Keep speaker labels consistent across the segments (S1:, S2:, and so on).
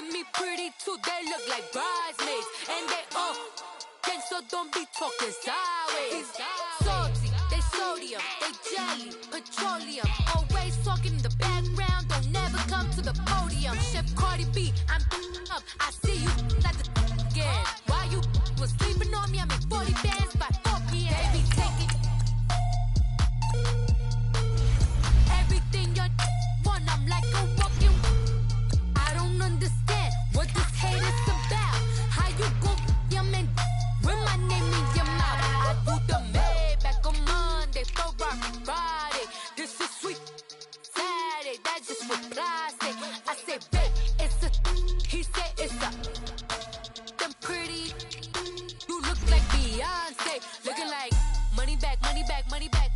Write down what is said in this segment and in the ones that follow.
S1: with me pretty too, they look like bridesmaids. And they all gang, so don't be talking sideways. Salty, they sodium, they jelly, petroleum. Always talking in the background, don't never come to the podium. Chef Cardi B, I'm up, I see you at the again. While you was sleeping on me, I make 40 bands by 4 p.m. Baby, take it. Everything you want, I'm like a walking. I don't understand what this hate is about. How you go, your man, with my name in your mouth. I do the Maybach on Monday, for rock Friday. This is sweet Saturday, that's just what I say. I say, babe, it's a, he said it's a, them pretty, you look like Beyonce, looking like money back, money back, money back,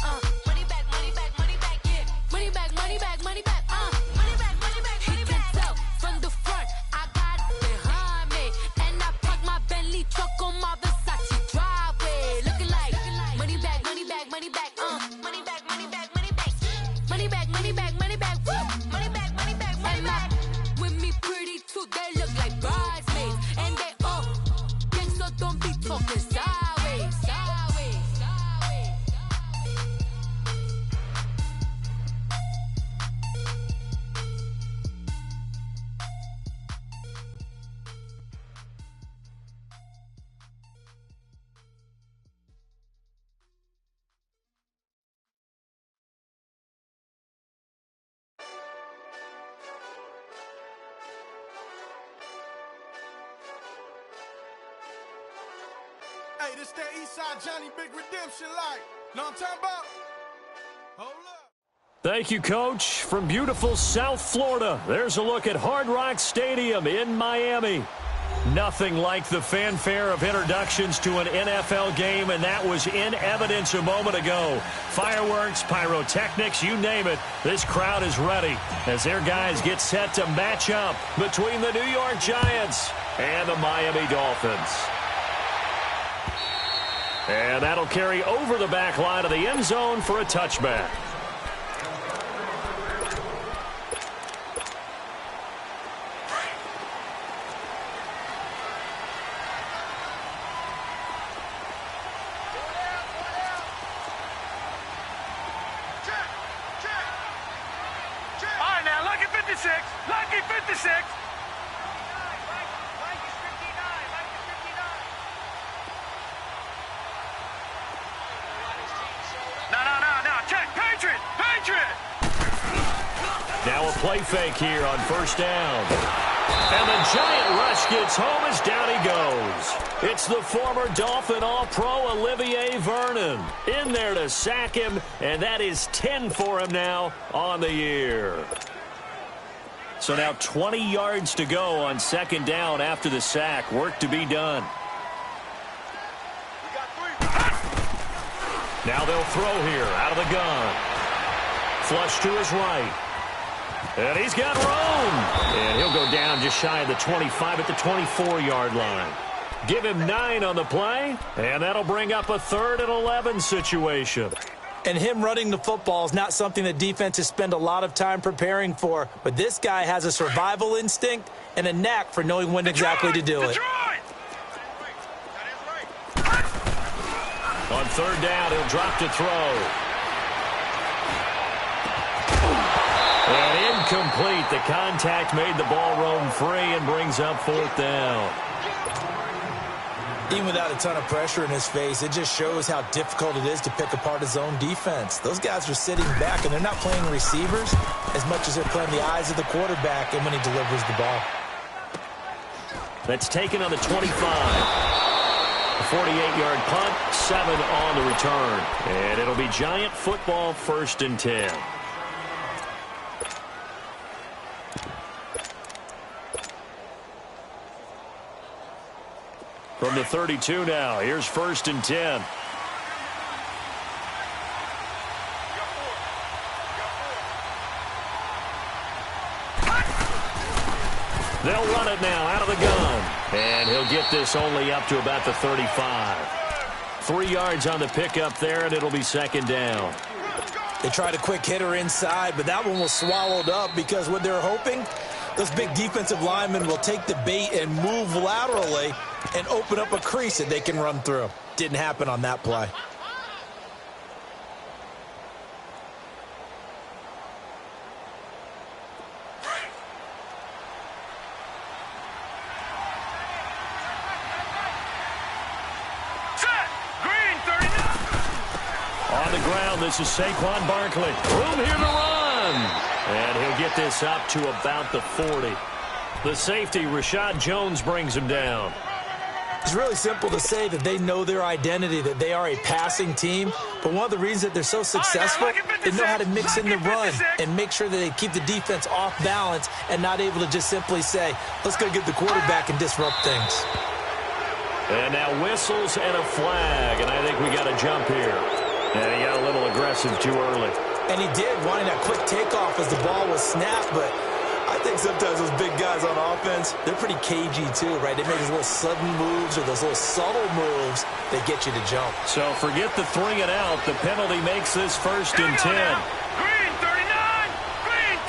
S1: money back, money back, money back, yeah, money back, money back, money back, money back, money back, money back. He can tell from the front, I got it behind me, and I park my Bentley truck on my Versace driveway, looking like money back, money back, money back, money back, money back, money back, money back, money back, money back, money back, money back, money back. With me pretty too, they look like bridesmaids, and they all gang, so don't be talking sideways, sideways, sideways.
S2: Hey, this that Eastside Johnny Big Redemption like. Know what I'm talking about? Hold up.
S3: Thank you, Coach. From beautiful South Florida, there's a look at Hard Rock Stadium in Miami. Nothing like the fanfare of introductions to an NFL game, and that was in evidence a moment ago. Fireworks, pyrotechnics, you name it. This crowd is ready as their guys get set to match up between the New York Giants and the Miami Dolphins. And that'll carry over the back line of the end zone for a touchback.
S2: All right, now, lucky 56. Lucky 56. No. Check. Patriot.
S3: Now a play fake here on first down. And the giant rush gets home as down he goes. It's the former Dolphin All-Pro Olivier Vernon in there to sack him, and that is 10 for him now on the year. So now 20 yards to go on second down after the sack. Work to be done. Now they'll throw here out of the gun. Flush to his right. And he's got room. And he'll go down just shy of the 25 at the 24-yard line. Give him 9 on the play, and that'll bring up a 3rd and 11 situation.
S4: And him running the football is not something that defenses spend a lot of time preparing for. But this guy has a survival instinct and a knack for knowing when exactly to do it.
S3: On third down, he'll drop to throw. And incomplete. The contact made the ball roam free and brings up 4th down.
S4: Even without a ton of pressure in his face, it just shows how difficult it is to pick apart his own defense. Those guys are sitting back, and they're not playing receivers as much as they're playing the eyes of the quarterback and when he delivers the ball.
S3: That's taken on the 25. A 48-yard punt, 7 on the return. And it'll be Giant football, 1st and 10. From the 32 now, here's 1st and 10. They'll run it now out of the gun. And he'll get this only up to about the 35. 3 yards on the pickup there, and it'll be 2nd down.
S4: They tried a quick hitter inside, but that one was swallowed up because what they're hoping Those big defensive linemen will take the bait and move laterally and open up a crease that they can run through. Didn't happen on that play.
S3: On the ground, this is Saquon Barkley. Room here to run. And he'll get this up to about the 40. The safety, Rashad Jones, brings him down.
S4: It's really simple to say that they know their identity, that they are a passing team. But one of the reasons that they're so successful, they know how to mix in the run and make sure that they keep the defense off balance and not able to just simply say, let's go get the quarterback and disrupt things.
S3: And now whistles and a flag, and I think we got a jump here. And he got a little aggressive too early.
S4: And he did, wanting that quick takeoff as the ball was snapped, but I think sometimes those big guys on offense, they're pretty cagey too, right? They make those little sudden moves or those little subtle moves that get you to jump.
S3: So forget the 3 and out. The penalty makes this 1st and 10.
S2: Green 39! Green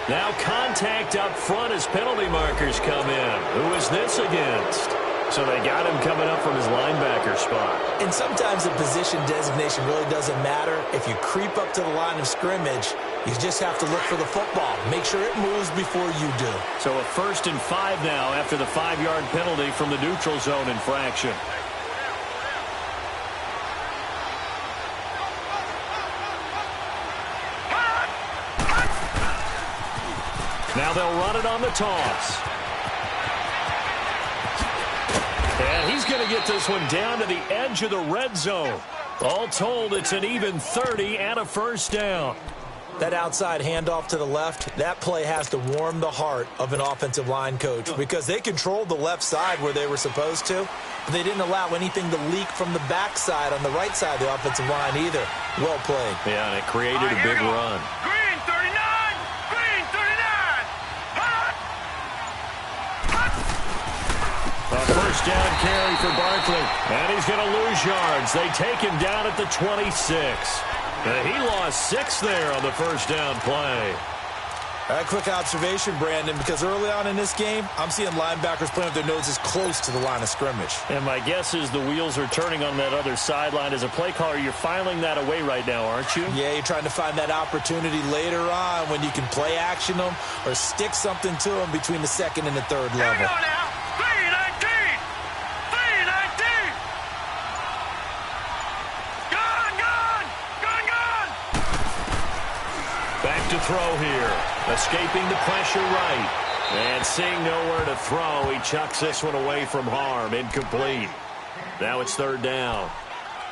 S2: 39!
S3: Now contact up front as penalty markers come in. Who is this against? So they got him coming up from his linebacker spot.
S4: And sometimes the position designation really doesn't matter. If you creep up to the line of scrimmage, you just have to look for the football. Make sure it moves before you do.
S3: So a 1st and 5 now after the 5-yard penalty from the neutral zone infraction. Now they'll run it on the toss. And he's going to get this one down to the edge of the red zone. All told, it's an even 30 and a 1st down.
S4: That outside handoff to the left, that play has to warm the heart of an offensive line coach because they controlled the left side where they were supposed to, but they didn't allow anything to leak from the backside on the right side of the offensive line either. Well played.
S3: Yeah, and it created a big run.
S2: Green 39! Green 39!
S3: A 1st down carry for Barkley. And he's going to lose yards. They take him down at the 26. And he lost 6 there on the 1st down play.
S4: A quick observation, Brandon, because early on in this game, I'm seeing linebackers playing with their noses close to the line of scrimmage.
S3: And my guess is the wheels are turning on that other sideline. As a play caller, you're filing that away right now, aren't you?
S4: Yeah, you're trying to find that opportunity later on when you can play action them or stick something to them between the 2nd and the 3rd level.
S3: To throw here. Escaping the pressure right. And seeing nowhere to throw, he chucks this one away from harm. Incomplete. Now it's 3rd down.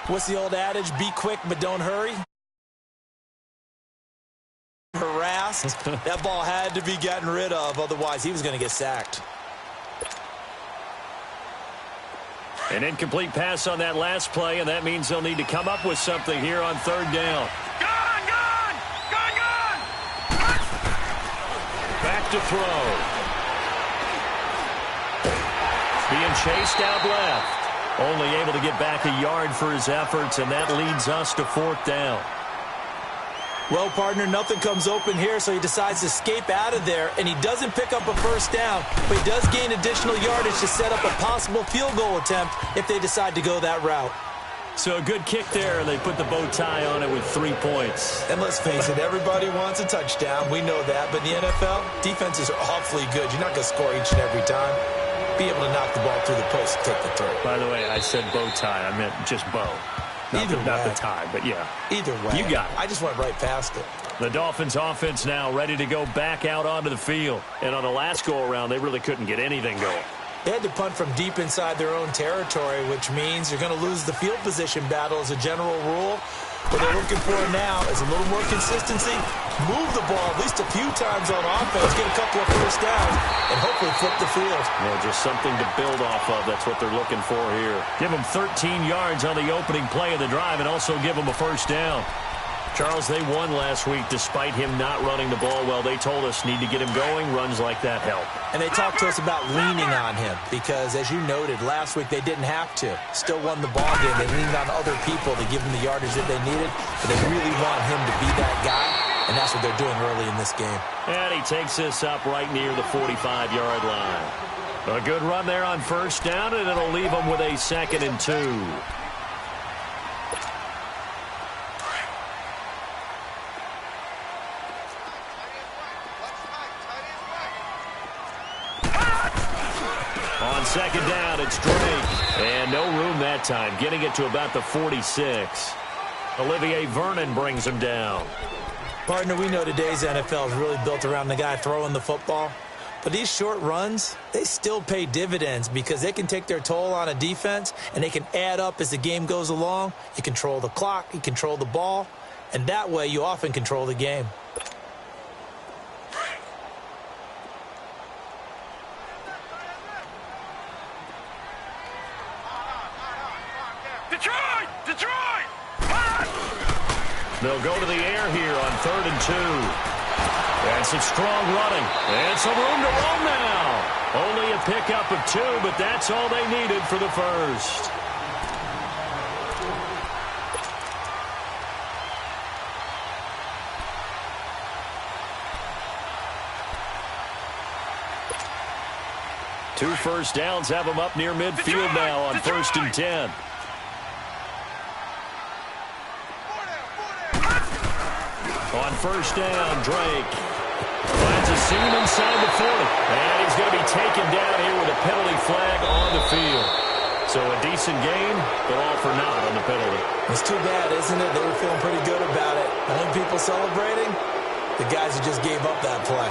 S4: What's the old adage? Be quick, but don't hurry. Harassed. That ball had to be gotten rid of. Otherwise, he was going to get sacked.
S3: An incomplete pass on that last play, and that means they'll need to come up with something here on 3rd down. Back to throw. Being chased out left. Only able to get back a yard for his efforts, and that leads us to 4th down.
S4: Well, partner, nothing comes open here, so he decides to escape out of there, and he doesn't pick up a 1st down, but he does gain additional yardage to set up a possible field goal attempt if they decide to go that route.
S3: So a good kick there, and they put the bow tie on it with 3 points.
S4: And let's face it, everybody wants a touchdown. We know that. But in the NFL, defenses are awfully good. You're not going to score each and every time. Be able to knock the ball through the post and take the throw.
S3: By the way, I said bow tie. I meant just bow. Not the tie, but yeah.
S4: Either way.
S3: You got it.
S4: I just went right past it.
S3: The Dolphins offense now ready to go back out onto the field. And on the last go-around, they really couldn't get anything going.
S4: They had to punt from deep inside their own territory, which means you're going to lose the field position battle as a general rule. What they're looking for now is a little more consistency, move the ball at least a few times on offense, get a couple of 1st downs, and hopefully flip the field.
S3: Yeah, just something to build off of. That's what they're looking for here. Give them 13 yards on the opening play of the drive and also give them a 1st down. Charles, they won last week despite him not running the ball well. They told us need to get him going. Runs like that help.
S4: And they talked to us about leaning on him because, as you noted, last week they didn't have to. Still won the ball game. They leaned on other people to give them the yardage that they needed, but they really want him to be that guy. and that's what they're doing early in this game.
S3: And he takes this up right near the 45-yard line. A good run there on first down, and it'll leave them with a 2nd and 2. On 2nd down, it's Drake. And no room that time, getting it to about the 46. Olivier Vernon brings him down.
S4: Partner, we know today's NFL is really built around the guy throwing the football. But these short runs, they still pay dividends because they can take their toll on a defense, and they can add up as the game goes along. You control the clock, you control the ball, and that way you often control the game.
S3: They'll go to the air here on 3rd and 2. And some strong running. And some room to roam now. Only a pickup of 2, but that's all they needed for the first. Two first downs have them up near midfield now on 1st and 10. On first down, Drake finds a seam inside the 40. And he's going to be taken down here with a penalty flag on the field. So a decent game, but all for naught on the penalty.
S4: It's too bad, isn't it? They were feeling pretty good about it. And people celebrating, the guys who just gave up that play.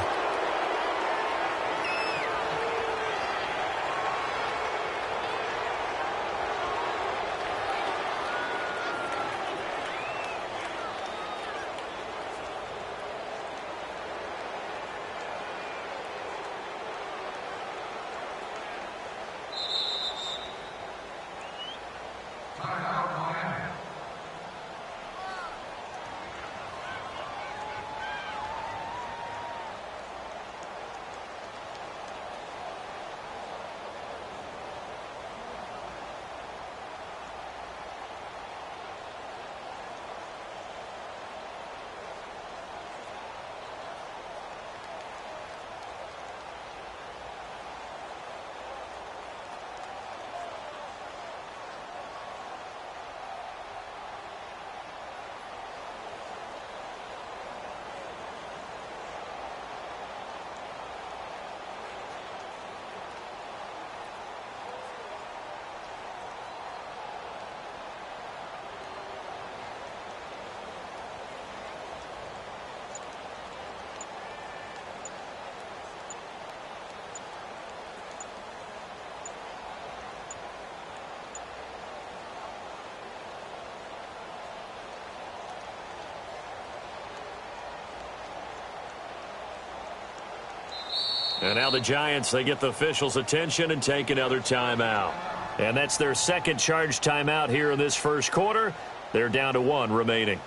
S3: And now the Giants, they get the officials' attention and take another timeout. And that's their second charge timeout here in this first quarter. They're down to 1 remaining.